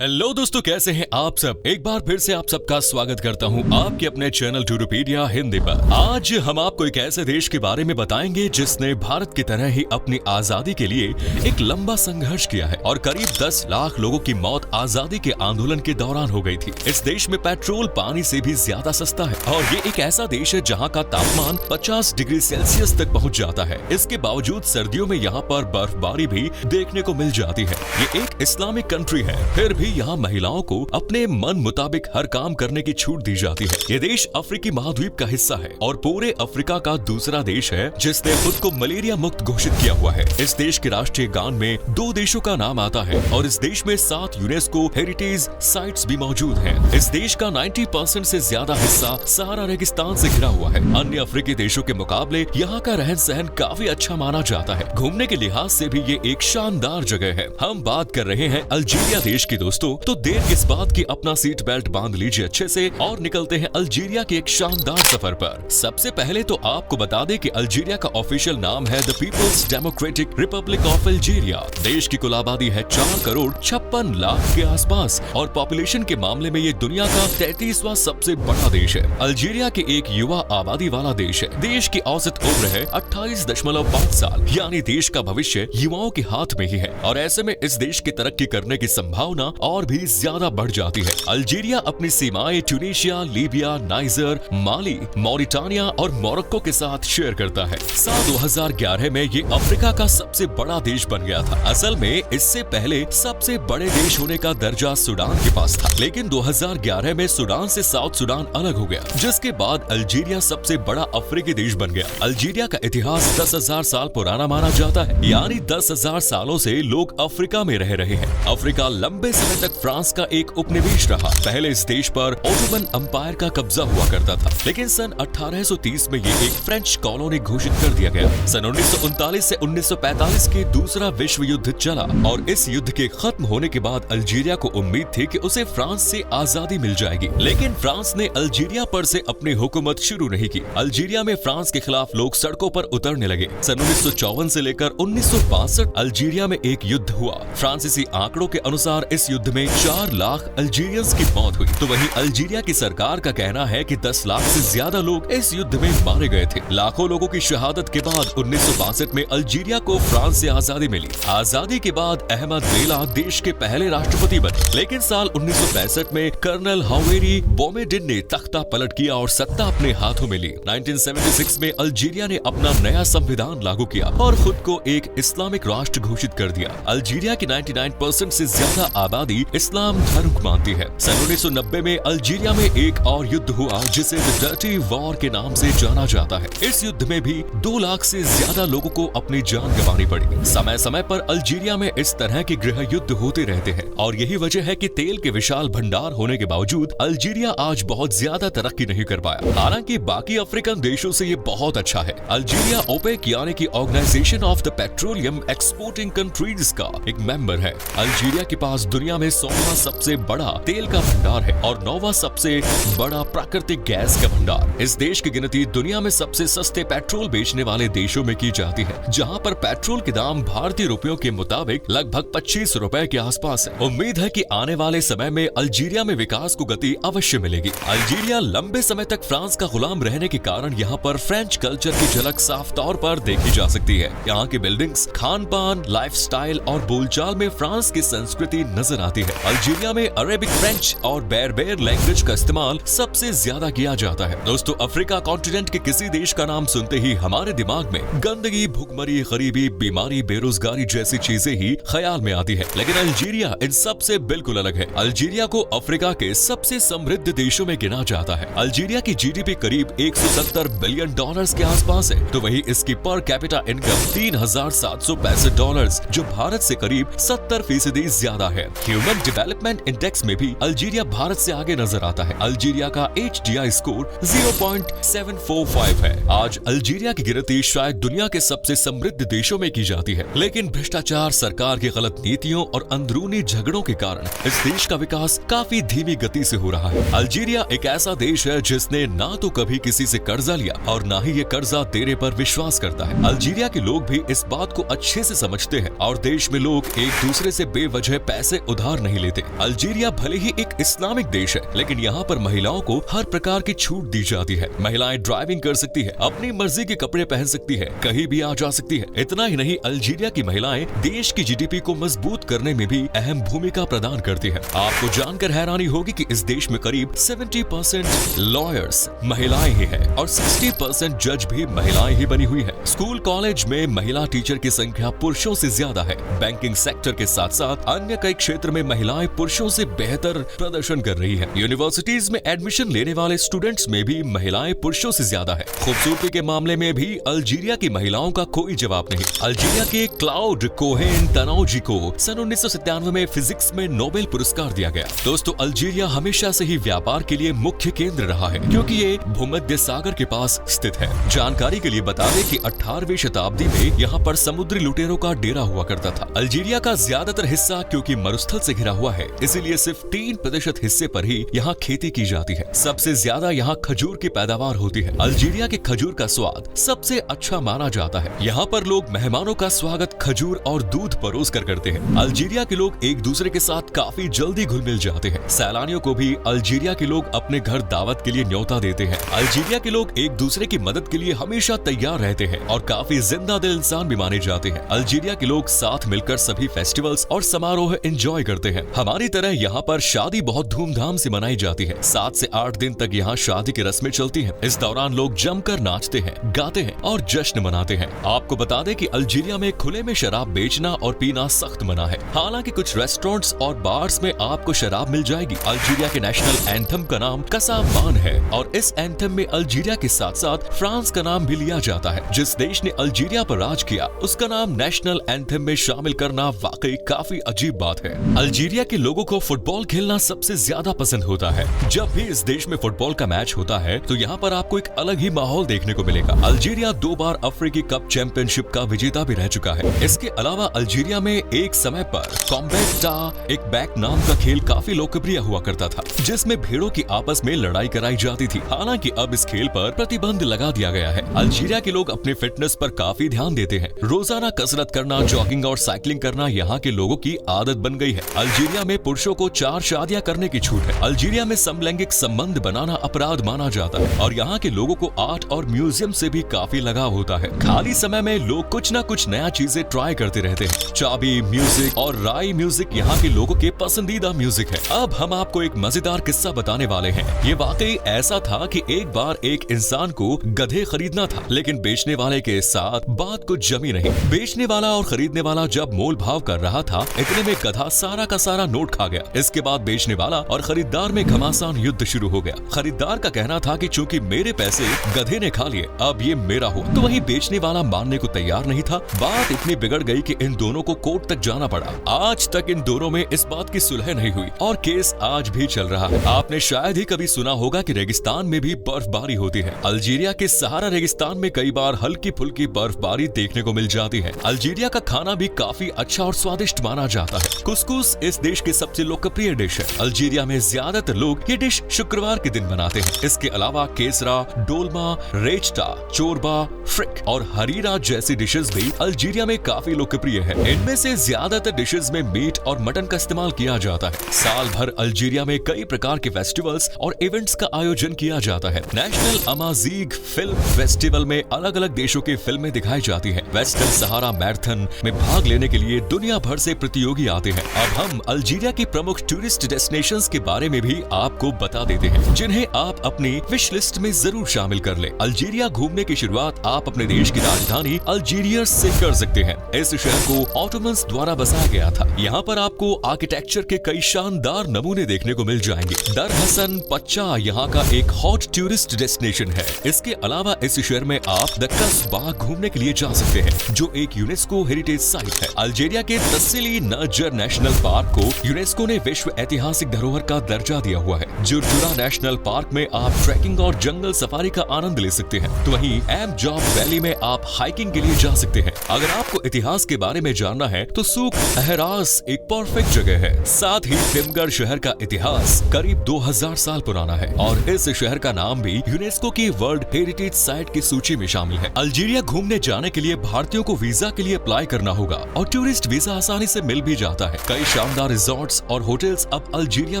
Hello दोस्तों, कैसे हैं आप सब। एक बार फिर से आप सबका स्वागत करता हूं आपके अपने चैनल टूडोपीडिया हिंदी पर। आज हम आपको एक ऐसे देश के बारे में बताएंगे जिसने भारत की तरह ही अपनी आजादी के लिए एक लंबा संघर्ष किया है और करीब 10 लाख लोगों की मौत आजादी के आंदोलन के दौरान हो गई थी। इस देश में पेट्रोल पानी से भी ज्यादा सस्ता है और ये एक ऐसा देश है जहाँ का तापमान 50 डिग्री सेल्सियस तक पहुँच जाता है। इसके बावजूद सर्दियों में यहाँ पर बर्फबारी भी देखने को मिल जाती है। ये एक इस्लामिक कंट्री है, फिर भी यहाँ महिलाओं को अपने मन मुताबिक हर काम करने की छूट दी जाती है। ये देश अफ्रीकी महाद्वीप का हिस्सा है और पूरे अफ्रीका का दूसरा देश है जिसने खुद को मलेरिया मुक्त घोषित किया हुआ है। इस देश के राष्ट्रीय गान में 2 देशों का नाम आता है और इस देश में 7 यूनेस्को हेरिटेज साइट्स भी मौजूद हैं। इस देश का 90% से ज्यादा हिस्सा सहारा रेगिस्तान से घिरा हुआ है। अन्य अफ्रीकी देशों के मुकाबले यहाँ का रहन सहन काफी अच्छा माना जाता है। घूमने के लिहाज से भी ये एक शानदार जगह है। हम बात कर रहे हैं अल्जीरिया देश की दोस्तों। तो देर किस बात की, अपना सीट बेल्ट बांध लीजिए अच्छे से और निकलते हैं अल्जीरिया के एक शानदार सफर पर। सबसे पहले तो आपको बता दें कि अल्जीरिया का ऑफिशियल नाम है the people's democratic republic of Algeria. देश की कुल आबादी है 4 करोड़ 56 लाख के आसपास और पॉपुलेशन के मामले में ये दुनिया का 33वां सबसे बड़ा देश है। अल्जीरिया के एक युवा आबादी वाला देश है। देश की औसत उम्र है 28.5 साल, यानी देश का भविष्य युवाओं के हाथ में ही है और ऐसे में इस देश की तरक्की करने की संभावना और भी ज्यादा बढ़ जाती है। अल्जीरिया अपनी सीमाएं ट्यूनीशिया, लीबिया, नाइजर, माली, मॉरिटानिया और मोरक्को के साथ शेयर करता है। साल 2011 में ये अफ्रीका का सबसे बड़ा देश बन गया था। असल में इससे पहले सबसे बड़े देश होने का दर्जा सूडान के पास था, लेकिन 2011 में सूडान से साउथ सूडान अलग हो गया, जिसके बाद अल्जीरिया सबसे बड़ा अफ्रीकी देश बन गया। अल्जीरिया का इतिहास 10,000 साल पुराना माना जाता है, यानी 10,000 सालों से लोग अफ्रीका में रह रहे हैं। अफ्रीका लंबे समय तक फ्रांस का एक उपनिवेश रहा। पहले इस देश पर ओटोमन अंपायर का कब्जा हुआ करता था, लेकिन सन 1830 में ये एक फ्रेंच कॉलोनी घोषित कर दिया गया। सन 1939 से 1945 के दूसरा विश्व युद्ध चला और इस युद्ध के खत्म होने के बाद अल्जीरिया को उम्मीद थी कि उसे फ्रांस से आजादी मिल जाएगी, लेकिन फ्रांस ने अल्जीरिया पर से अपनी हुकूमत शुरू नहीं की। अल्जीरिया में फ्रांस के खिलाफ लोग सड़कों पर उतरने लगे। सन 1954 से लेकर 1962 अल्जीरिया में एक युद्ध हुआ। फ्रांसीसी आंकड़ों के अनुसार इस युद्ध में 4 लाख अल्जीरियंस की मौत हुई। तो वहीं अल्जीरिया की सरकार का कहना है कि 10 लाख से ज्यादा लोग इस युद्ध में मारे गए थे। लाखों लोगों की शहादत के बाद 1962 में अल्जीरिया को फ्रांस से आजादी मिली। आजादी के बाद अहमद बेला देश के पहले राष्ट्रपति बने, लेकिन साल 1965 में कर्नल हावेरी बोमेडिन ने तख्ता पलट किया और सत्ता अपने हाथों में ली। 1976 में अल्जीरिया ने अपना नया संविधान लागू किया और खुद को एक इस्लामिक राष्ट्र घोषित कर दिया। अल्जीरिया की 99% से ज्यादा आबादी इस्लाम धर्म को मानती है। सन 1990 में अल्जीरिया में एक और युद्ध हुआ जिसे द डर्टी वॉर के नाम से जाना जाता है। इस युद्ध में भी 2 लाख से ज्यादा लोगों को अपनी जान गंवानी पड़ी। समय समय पर अल्जीरिया में इस तरह के गृह युद्ध होते रहते हैं और यही वजह है कि तेल के विशाल भंडार होने के बावजूद अल्जीरिया आज बहुत ज्यादा तरक्की नहीं कर पाया। हालांकि बाकी अफ्रीकन देशों से ये बहुत अच्छा है। अल्जीरिया ओपेक यानी कि organisation of the petroleum exporting countries का एक मेंबर है। अल्जीरिया के पास दुनिया में 100वां सबसे बड़ा तेल का भंडार है और 9वां सबसे बड़ा प्राकृतिक गैस का भंडार। इस देश की गिनती दुनिया में सबसे सस्ते पेट्रोल बेचने वाले देशों में की जाती है, जहां पर पेट्रोल के दाम भारतीय रुपयों के मुताबिक लगभग 25 रुपए के आसपास है। उम्मीद है कि आने वाले समय में अल्जीरिया में विकास को गति अवश्य मिलेगी। अल्जीरिया लंबे समय तक फ्रांस का गुलाम रहने के कारण यहाँ पर फ्रेंच कल्चर की झलक साफ तौर पर देखी जा सकती है। यहाँ की बिल्डिंग्स, खान पान, लाइफस्टाइल और बोलचाल में फ्रांस की संस्कृति नजर आती है। अल्जीरिया में अरेबिक, फ्रेंच और बेरबेर लैंग्वेज का इस्तेमाल सबसे ज्यादा किया जाता है। दोस्तों, अफ्रीका कॉन्टिनेंट के किसी देश का नाम सुनते ही हमारे दिमाग में गंदगी, भुखमरी, गरीबी, बीमारी, बेरोजगारी जैसी चीजें ही ख्याल में आती है, लेकिन अल्जीरिया इन सब से बिल्कुल अलग है। अल्जीरिया को अफ्रीका के सबसे समृद्ध देशों में गिना जाता है। अल्जीरिया की जीडीपी करीब 170 बिलियन डॉलर्स के आसपास है, तो वहीं इसकी पर कैपिटा इनकम $3,765, जो भारत से करीब 70% ज्यादा है। ह्यूमन डेवलपमेंट इंडेक्स में भी अल्जीरिया भारत से आगे नजर आता है। अल्जीरिया का HDI स्कोर 0.745 है। आज अल्जीरिया की गिनती शायद दुनिया के सबसे समृद्ध देशों में की जाती है, लेकिन भ्रष्टाचार, सरकार की गलत नीतियों और अंदरूनी झगड़ों के कारण इस देश का विकास काफी धीमी गति से हो रहा है। अल्जीरिया एक ऐसा देश है जिसने ना तो कभी किसी से कर्जा लिया और ना ही ये कर्जा देने पर विश्वास करता है। अल्जीरिया के लोग भी इस बात को अच्छे से समझते हैं और देश में लोग एक दूसरे से बेवजह पैसे उधार हार नहीं लेते। अल्जीरिया भले ही एक इस्लामिक देश है, लेकिन यहाँ पर महिलाओं को हर प्रकार की छूट दी जाती है। महिलाएं ड्राइविंग कर सकती है, अपनी मर्जी के कपड़े पहन सकती है, कहीं भी आ जा सकती है। इतना ही नहीं, अल्जीरिया की महिलाएं देश की जीडीपी को मजबूत करने में भी अहम भूमिका प्रदान करती है। आपको जानकर हैरानी होगी कि इस देश में करीब 70% लॉयर्स महिलाएं ही है और 60% जज भी महिलाएं ही बनी हुई है। स्कूल कॉलेज में महिला टीचर की संख्या पुरुषों से ज्यादा है। बैंकिंग सेक्टर के साथ साथ अन्य कई क्षेत्र में महिलाएं पुरुषों से बेहतर प्रदर्शन कर रही है। यूनिवर्सिटीज में एडमिशन लेने वाले स्टूडेंट्स में भी महिलाएं पुरुषों से ज्यादा है। खूबसूरती के मामले में भी अल्जीरिया की महिलाओं का कोई जवाब नहीं। अल्जीरिया के क्लाउड कोहेन तनौजी को सन 1997 में फिजिक्स में नोबेल पुरस्कार दिया गया। दोस्तों, अल्जीरिया हमेशा से ही व्यापार के लिए मुख्य केंद्र रहा है, क्योंकि ये भूमध्य सागर के पास स्थित है। जानकारी के लिए बता दें कि 18वीं शताब्दी में यहाँ पर समुद्री लुटेरों का डेरा हुआ करता था। अल्जीरिया का ज्यादातर हिस्सा क्योंकि मरुस्थल से घिरा हुआ है, इसीलिए सिर्फ 3% हिस्से पर ही यहाँ खेती की जाती है। सबसे ज्यादा यहाँ खजूर की पैदावार होती है। अल्जीरिया के खजूर का स्वाद सबसे अच्छा माना जाता है। यहाँ पर लोग मेहमानों का स्वागत खजूर और दूध परोस कर करते हैं। अल्जीरिया के लोग एक दूसरे के साथ काफी जल्दी घुल मिल जाते हैं। सैलानियों को भी अल्जीरिया के लोग अपने घर दावत के लिए न्योता देते हैं। अल्जीरिया के लोग एक दूसरे की मदद के लिए हमेशा तैयार रहते हैं और काफी जिंदा दिल इंसान भी माने जाते हैं। अल्जीरिया के लोग साथ मिलकर सभी फेस्टिवल्स और समारोह एंजॉय करते हैं। हमारी तरह यहाँ पर शादी बहुत धूमधाम से मनाई जाती है। 7 से 8 दिन तक यहाँ शादी की रस्में चलती हैं। इस दौरान लोग जमकर नाचते हैं, गाते हैं और जश्न मनाते हैं। आपको बता दें कि अल्जीरिया में खुले में शराब बेचना और पीना सख्त मना है। हालांकि कुछ रेस्टोरेंट्स और बार्स में आपको शराब मिल जाएगी। अल्जीरिया के नेशनल एंथम का नाम कसामान है और इस एंथम में अल्जीरिया के साथ साथ फ्रांस का नाम भी लिया जाता है। जिस देश ने अल्जीरिया पर राज किया, उसका नाम नेशनल एंथम में शामिल करना वाकई काफी अजीब बात है। अल्जीरिया के लोगों को फुटबॉल खेलना सबसे ज्यादा पसंद होता है। जब भी इस देश में फुटबॉल का मैच होता है तो यहाँ पर आपको एक अलग ही माहौल देखने को मिलेगा। अल्जीरिया 2 बार अफ्रीकी कप चैंपियनशिप का विजेता भी रह चुका है। इसके अलावा अल्जीरिया में एक समय पर कॉम्बैक्टा एक बैक नाम का खेल काफी लोकप्रिय हुआ करता था, जिसमें भेड़ों की आपस में लड़ाई कराई जाती थी। हालांकि अब इस खेल पर प्रतिबंध लगा दिया गया है। अल्जीरिया के लोग अपने फिटनेस पर काफी ध्यान देते हैं। रोजाना कसरत करना, जॉगिंग और साइकिलिंग करना यहाँ के लोगों की आदत बन गई है। अल्जीरिया में पुरुषों को 4 शादियां करने की छूट है। अल्जीरिया में समलैंगिक संबंध बनाना अपराध माना जाता है और यहाँ के लोगों को आर्ट और म्यूजियम से भी काफी लगाव होता है। खाली समय में लोग कुछ न कुछ नया चीजें ट्राई करते रहते हैं। चाबी म्यूजिक और राई म्यूजिक यहाँ के लोगों के पसंदीदा म्यूजिक है। अब हम आपको एक मजेदार किस्सा बताने वाले हैं। ये वाकई ऐसा था कि एक बार एक इंसान को गधे खरीदना था, लेकिन बेचने वाले के साथ बात कुछ जमी नहीं। बेचने वाला और खरीदने वाला जब मोल भाव कर रहा था, इतने में गधा सारा का सारा नोट खा गया। इसके बाद बेचने वाला और खरीदार में घमासान युद्ध शुरू हो गया। खरीदार का कहना था कि चूंकि मेरे पैसे गधे ने खा लिए, अब ये मेरा हो। तो वही बेचने वाला मानने को तैयार नहीं था। बात इतनी बिगड़ गई कि इन दोनों को कोर्ट तक जाना पड़ा। आज तक इन दोनों में इस बात की सुलह नहीं हुई और केस आज भी चल रहा है। आपने शायद ही कभी सुना होगा कि रेगिस्तान में भी बर्फबारी होती है। अल्जीरिया के सहारा रेगिस्तान में कई बार हल्की फुल्की बर्फबारी देखने को मिल जाती है। अल्जीरिया का खाना भी काफी अच्छा और स्वादिष्ट माना जाता है। कुस्कुस इस देश की सबसे लोकप्रिय डिश है। अल्जीरिया में ज्यादातर लोग ये डिश शुक्रवार के दिन बनाते हैं। इसके अलावा केसरा, डोलमा, रेचटा, चोरबा, फ्रिक और हरीरा जैसी डिशेस भी अल्जीरिया में काफी लोकप्रिय है। इनमें से ज्यादातर डिशेस में मीट और मटन का इस्तेमाल किया जाता है। साल भर अल्जीरिया में कई प्रकार के फेस्टिवल्स और इवेंट्स का आयोजन किया जाता है। नेशनल अमाजीग फिल्म फेस्टिवल में अलग अलग देशों की फिल्में दिखाई जाती हैं। वेस्टर्न सहारा मैराथन में भाग लेने के लिए दुनिया भर से प्रतियोगी आते हैं। अब हम अल्जीरिया की प्रमुख टूरिस्ट डेस्टिनेशंस के बारे में भी आपको बता देते हैं, जिन्हें आप अपनी विश लिस्ट में जरूर शामिल कर लें। अल्जीरिया घूमने की शुरुआत आप अपने देश की राजधानी अल्जीरियस से कर सकते हैं। इस शहर को ऑटोमन्स द्वारा बसाया गया था। यहाँ पर आपको आर्किटेक्चर के कई शानदार नमूने देखने को मिल जाएंगे। दर हसन पच्चा यहाँ का एक हॉट टूरिस्ट डेस्टिनेशन है। इसके अलावा इस शहर में आप दक्कस बाग घूमने के लिए जा सकते हैं, जो एक यूनेस्को हेरिटेज साइट है। अल्जीरिया के तस्सिली नजर नेशनल पार्क को यूनेस्को ने विश्व ऐतिहासिक धरोहर का दर्जा दिया हुआ है। जुरजुरा नेशनल पार्क में आप ट्रैकिंग और जंगल सफारी का आनंद ले सकते हैं। तो वहीं एम जॉब वैली में आप हाइकिंग के लिए जा सकते हैं। अगर आपको इतिहास के बारे में जानना है तो सूक अहरास एक परफेक्ट जगह है। साथ ही टिमगर शहर का इतिहास करीब 2000 साल पुराना है और इस शहर का नाम भी यूनेस्को की वर्ल्ड हेरिटेज साइट की सूची में शामिल है। अल्जीरिया घूमने जाने के लिए भारतीयों को वीजा के लिए अप्लाई करना होगा और टूरिस्ट वीजा आसानी से मिल भी जाता है। कई शानदार रिजॉर्ट्स और होटल्स अब अल्जीरिया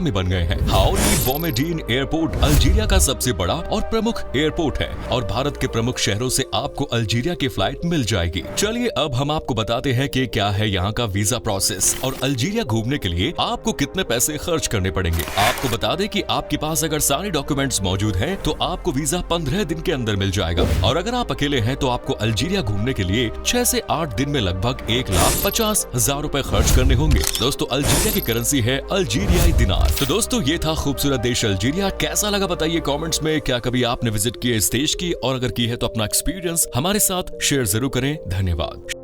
में बन गए हैं। हाओली बोमेडीन एयरपोर्ट अल्जीरिया का सबसे बड़ा और प्रमुख एयरपोर्ट है और भारत के प्रमुख शहरों से आपको अल्जीरिया की फ्लाइट मिल जाएगी। चलिए अब हम आपको बताते हैं कि क्या है यहाँ का वीजा प्रोसेस और अल्जीरिया घूमने के लिए आपको कितने पैसे खर्च करने पड़ेंगे। आपको बता दें कि आपके पास अगर सारे डॉक्यूमेंट्स मौजूद हैं तो आपको वीजा 15 दिन के अंदर मिल जाएगा और अगर आप अकेले हैं तो आपको अल्जीरिया घूमने के लिए 6 से 8 दिन में लगभग 1,50,000 रुपए खर्च करने होंगे। दोस्तों अल्जीरिया की करेंसी है अल्जीरियाई दिनार। तो दोस्तों ये था खूबसूरत देश अल्जीरिया। कैसा लगा बताइए कमेंट्स में। क्या कभी आपने विजिट किया इस देश की, और अगर की है तो अपना एक्सपीरियंस हमारे साथ शेयर जरूर करें। धन्यवाद।